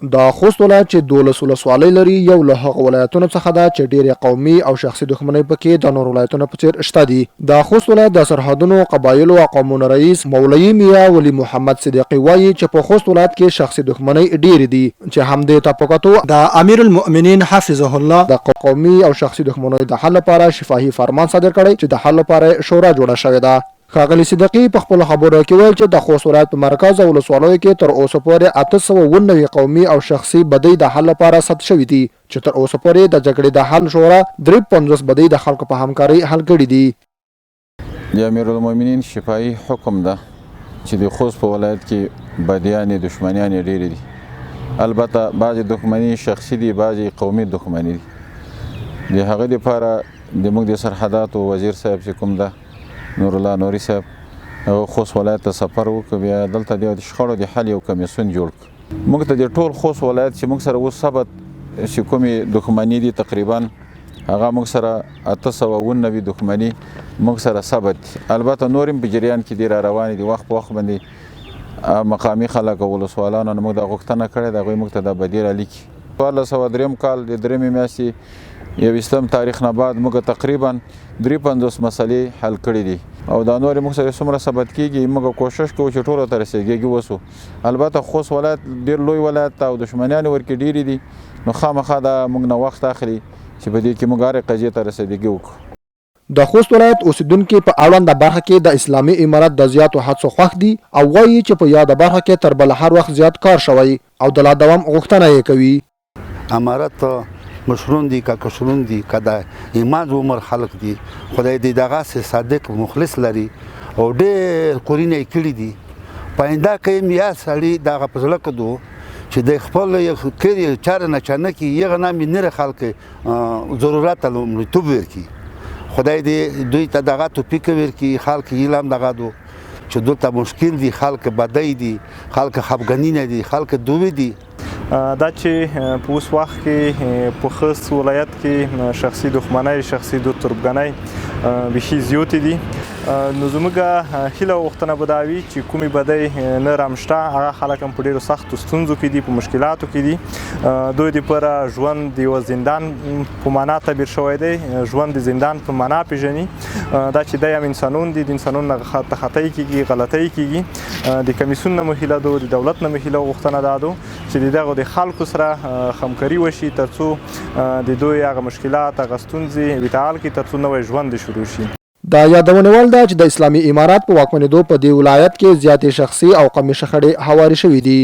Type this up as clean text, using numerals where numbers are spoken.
د خوست ولایت چې 12 ولسوالۍ لري یو له هغو ولایتونو څخه ده چې ډېرې قومي او شخصي دښمنۍ پکې د نورو ولایتونو په څېر شته دي. د خوست ولایت د سرحدونو قبایلو او قومونو رئیس مولوي میا ولی محمد صدیقي وایي چې په خوست ولایت کې شخصي دښمنۍ ډېرې دي چې همدې ته په کتو د امیر المؤمنین حفظه الله د قومي او شخصي دښمنیو د حل لپاره شفاهي فرمان صادر کړی چې د حل لپاره شورا جوړه شوې ده. ښاغلي صدیقي په خپلو خبرو کې ویل چې د خوست ولایت په مرکز او ولسوالیو کې تر اوسه پورې 819 قومي او شخصي بدۍ د حل لپاره ثبت شوي دي چې تر اوسه پورې د جګړې د حل شورا 53 بدۍ د خلکو په همکارۍ حل کړي دي. د امیر المؤمنین شفاهي حکم ده چې د خوست په ولایت کې بدیانې دښمنیانې ډېرې دي. البته بعضې دښمني شخصي دي، بعضې قومي دښمني دي. د هغې دپاره د موږ د سرحداتو وزیر صاحب چې کوم ده نور الله نوري صاحب خوست ولایت ته سفر وکړ، بیا دلته د شخړو د حل یو کمیسیون جوړ کړ. موږ ته د ټول خوست ولایت چې موږ سره اوس ثبت چې کومې دښمني دي تقریبا هغه موږ سره 819 دښمني موږ سره ثبت دي. البته نور هم په جریان کې دي را روانې دي. وخت په وخت باندې مقامي خلک او ولسوالانو نه موږ د غوښتنه کړې ده هغوی موږ ته د بدیل لیکي. 2003 کال د 3 میاشتې یو اسلام تاریخ نه بعد موږ تقریبا 53 مسلې حل کړي دي او دا نور موږ سره څومره ثبت کیږي موږ کوشش کوو چې ټولو ته رسیږي وسو. البته خوست ولایت ډېر لوی ولایت او دښمنیان ورکې ډېرې دي نو خامخا دا موږ نه وخت اخلي چې په دې کې موږ هرې قضیې ته رسیدګي وکړو. د خوست ولایت اوسیدونکي په اړونده برخه کې د اسلامي امارت د زیاتو هڅو خوښ دي او وایي چې په یاده برخه کې تر بل هر وخت زیات کار شوی او د لا دوام غوښتنه یې کوي. امارت مشرون دي که کشرون دي که د ایمان عمر خلق دي خدای دې دغه صادق مخلص لري او ډېر کورونه یې کړي دي. پاینده کې میا سړي دغه په زړه کې دو چې د خپل کړي چاره نه چانه کې یغه نه منره خلق ضرورت لومړیتوب ورکړي. خدای دې دوی ته دغه توفیق ورکړي خلک علم دغه دو چې دلته مشکل دي خلک بدای دي خلک خفګانین دي خلک دوی دي. دا چې په اوس وخت کې په خوست ولایت کې شخصي دښمنۍ شخصي تربګنۍ بیخي زیاتې دي. نو زموږ هیله او غوښتنه به دا وي چې کومې بدۍ نه رامشته هغه خلک هم په ډېرو سختو ستونزو کې دي په مشکلاتو کې دي. دوی دپاره ژوند د یوه زندان په معنا تعبیر شوی دی. ژوند د زندان په معنا پېژني دا چې دی هم انسانون دي د انسانون نه خطۍ کېږي غلطۍ کېږي. د کمیسیون نه مو هیله ده د دولت نه مو هیله او غوښتنه دا ده چې د دغو د خلکو سره همکاري وشي تر څو د دوی هغه مشکلات هغه ستونزې وتعال کړي تر څو نوی ژوند شروع شي. دا یادونه ول ده چې د اسلامي امارات په واکمنېدو په دې ولایت کې زیاتې شخصي او قومي شخړې هوارې شوې دي.